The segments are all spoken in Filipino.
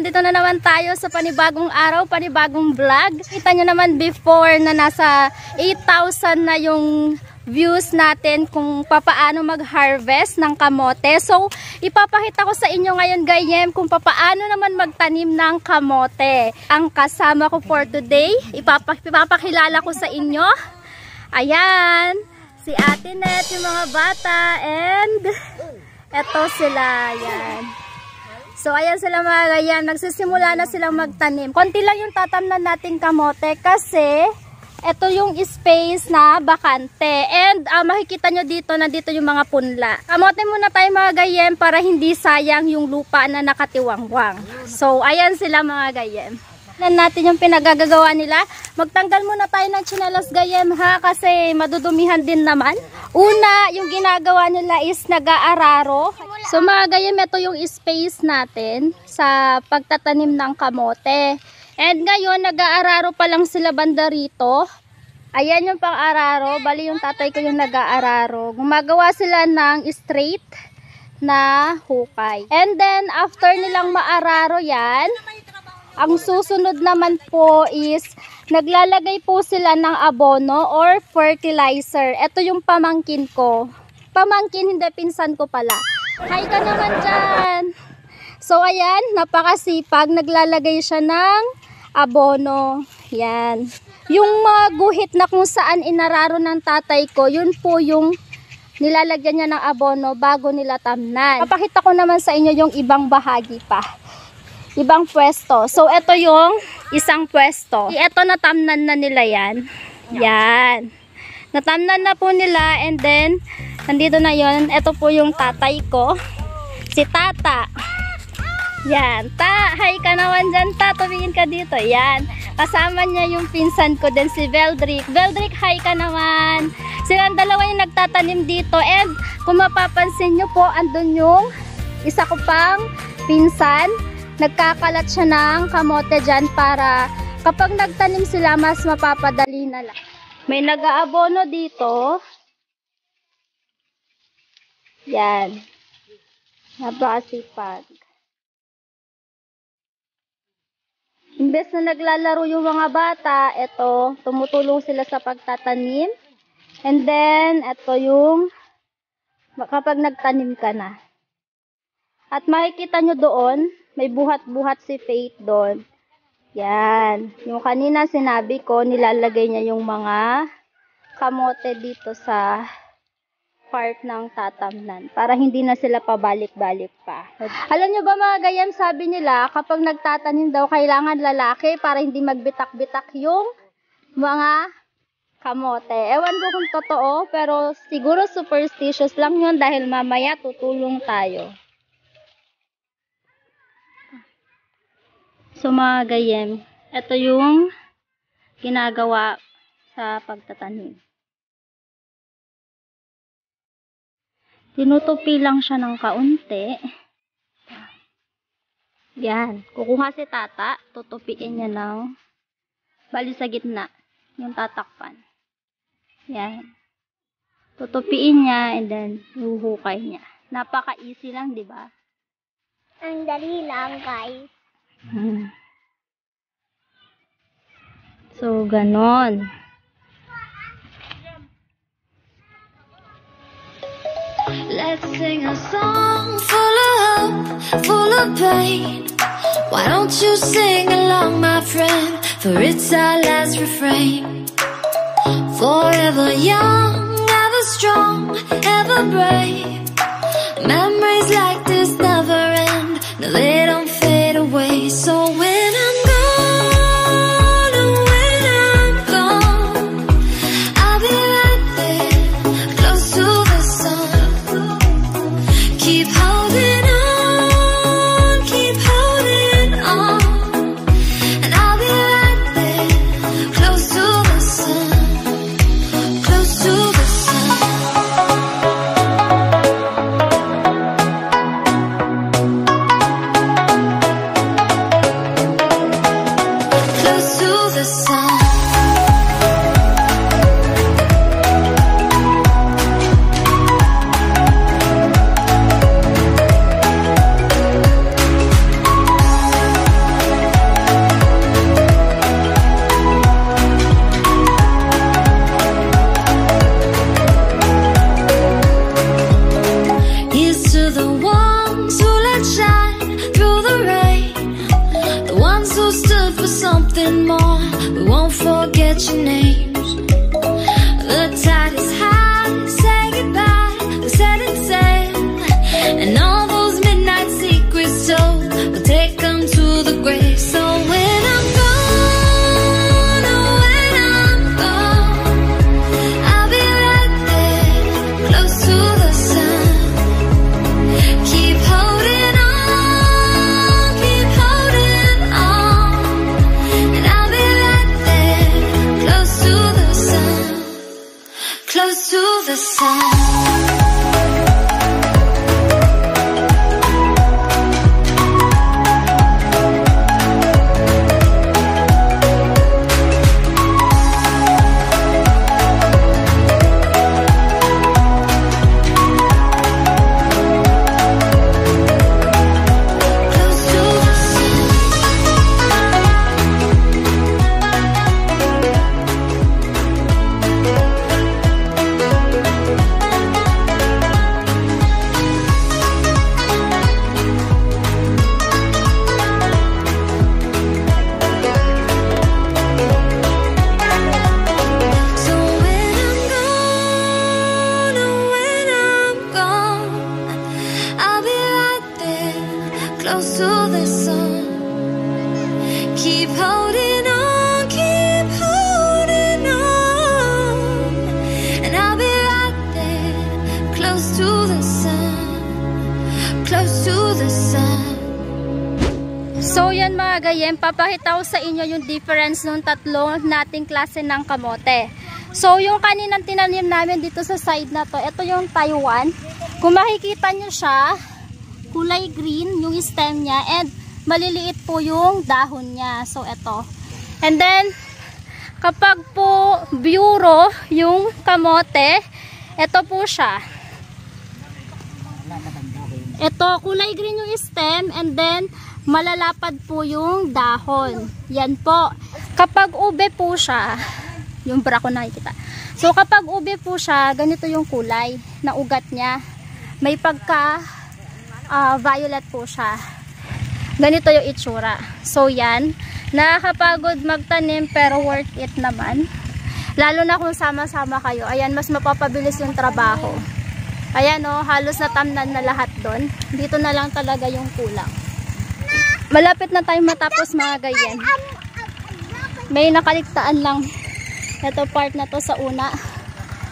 nandito na naman tayo sa panibagong araw, panibagong vlog. Kita nyo naman before na nasa 8,000 na yung views natin kung papaano mag-harvest ng kamote. So, ipapakita ko sa inyo ngayon gayem kung papaano naman magtanim ng kamote. Ang kasama ko for today, ipapakilala ko sa inyo. Ayan, si Ate Net, yung mga bata, and eto sila, ayan. So, ayan sila mga ganyan. Nagsisimula na silang magtanim. Konti lang yung tatamnan nating kamote kasi ito yung space na bakante. And makikita nyo dito, nandito yung mga punla. Kamote muna tayo mga gayem para hindi sayang yung lupa na nakatiwangwang. So, ayan sila mga gayem. Tignan natin yung pinagagagawa nila. Magtanggal muna tayo ng tsinelas gayem ha kasi madudumihan din naman. Una, yung ginagawa nila is nag-aararo. So mga gayem, ito yung space natin sa pagtatanim ng kamote. And ngayon, nag-aararo pa lang sila banda rito. Ayan yung pang-araro. Bali yung tatay ko yung nag-aararo. Gumagawa sila ng straight na hukay. And then, after nilang maararo yan, ang susunod naman po is naglalagay po sila ng abono or fertilizer. Ito yung pamangkin ko. Pamangkin, hindi pinsan ko pala. Hi ka naman dyan. So ayan, napakasipag. Naglalagay siya ng abono. Yan. Yung mga guhit na kung saan inararo ng tatay ko, yun po yung nilalagyan niya ng abono bago nila tamnan. Papakita ko naman sa inyo yung ibang bahagi pa. Ibang pwesto. So, ito yung isang pwesto. Ito natamnan na nila yan. Yan. Natamnan na po nila and then, nandito na yon. Ito po yung tatay ko. Si Tata. Yan. Hi ka naman dyan, Ta. Tumingin ka dito. Yan. Kasama niya yung pinsan ko din, si Veldrick. Veldrick, hi ka naman. Silang dalawa yung nagtatanim dito. And, kung mapapansin nyo po, andun yung isa ko pang pinsan. Nagkakalat siya ng kamote dyan para kapag nagtanim sila, mas mapapadali na lang. May nag-aabono dito. Yan. Napakasipag. Imbes na naglalaro yung mga bata, eto, tumutulong sila sa pagtatanim. And then, eto yung kapag nagtanim ka na. At makikita nyo doon, may buhat-buhat si Faith doon. Yan. Yung kanina sinabi ko, nilalagay niya yung mga kamote dito sa part ng tatamnan. Para hindi na sila pabalik-balik pa. Alam nyo ba mga gayam, sabi nila, kapag nagtatanim daw, kailangan lalaki para hindi magbitak-bitak yung mga kamote. Ewan ko kung totoo, pero siguro superstitious lang yun dahil mamaya tutulong tayo. So mga gayem, ito yung ginagawa sa pagtatanim. Tinutupi lang siya ng kaunti. Yan. Kukuha si Tata, tutupiin niya ng bali sa gitna, yung tatakpan. Yan. Tutupiin niya and then huhukay niya. Napaka-easy lang, di ba? Ang dali lang, guys. So, ganon. Let's sing a song full of hope, full of pain. Why don't you sing along, my friend? For it's our last refrain. Forever young, ever strong, ever brave. Memories like this never end. No, they don't fade away. So when I'm gone, and when I'm gone, I'll be right there, close to the sun. Keep holding on, and I'll be right there, close to the sun, close to the sun. We're the ones who let shine through the rain, the ones who stood for something more. We won't forget your names. The tide is high, say goodbye, we're setting sail, and all those midnight secrets told, we'll take them to the grave. So when I'm gone, oh when I'm gone, I'll be right there, close to the sun. Keep holding on, keep holding on, and I'll be right there, close to the sun, close to the sun. Close to the sun. Keep holding on, keep holding on, and I'll be right there, close to the sun, close to the sun. So yan mga gayem, papakita ko sa inyo yung difference ng tatlo nating klase ng kamote. So yung kaninang tinanim namin dito sa side na to, ito yung Taiwan. Kung makikita nyo siya, kulay green yung stem niya and maliliit po yung dahon niya. So ito. And then kapag po bureau yung kamote, ito po siya. Ito kulay green yung stem and then malalapad po yung dahon. Yan po. Kapag ube po siya, yung bra ko nakikita. So kapag ube po siya, ganito yung kulay na ugat niya. May pagka violet po siya. Ganito yung itsura. So yan, nakakapagod magtanim pero worth it naman. Lalo na kung sama-sama kayo. Ayan, mas mapapabilis yung trabaho. Ayan o, halos natamnan na lahat doon. Dito na lang talaga yung kulang. Malapit na tayo matapos mga gayen. May nakaligtaan lang. Ito part na to sa una.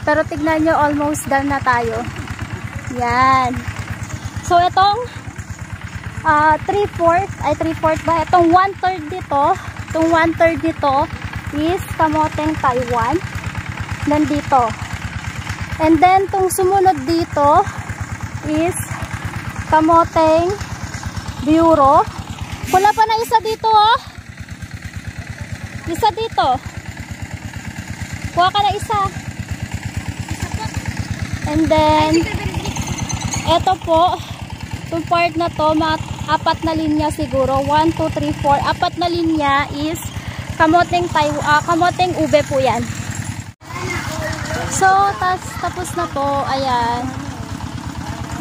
Pero tignan nyo, almost done na tayo. Yan. So, itong 3/4 ba? Itong 1/3 dito, itong 1/3 dito is kamoteng Taiwan. Nandito. And then, itong sumunod dito is kamoteng bureau. Wala pa na isa dito, oh. Isa dito. Kuha ka na isa. And then, ito po, itong part na to, apat na linya siguro. 1, 2, 3, 4. Apat na linya is kamoteng ube po yan. So, tapos na to. Ayan.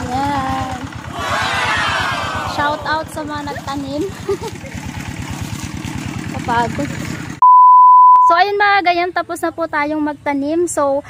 Ayan. Shout out sa mga nagtanim. Kapagod. So, ayun mga ganyan, tapos na po tayong magtanim. So,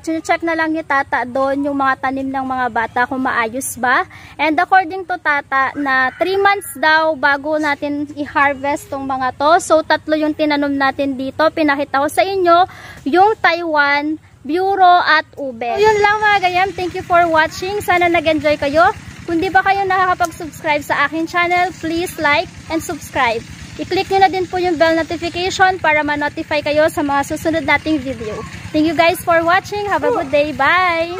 check na lang ni Tata doon yung mga tanim ng mga bata kung maayos ba. And according to Tata, na 3 months daw bago natin i-harvest tong mga to. So, 3 yung tinanom natin dito. Pinakita ko sa inyo yung Taiwan, bureau at ube. So, yun lang mga ganyan. Thank you for watching. Sana nag-enjoy kayo. Kung di ba kayo nakakapag-subscribe sa akin channel, please like and subscribe. I-click nyo na din po yung bell notification para ma-notify kayo sa mga susunod nating video. Thank you guys for watching. Have a good day. Bye!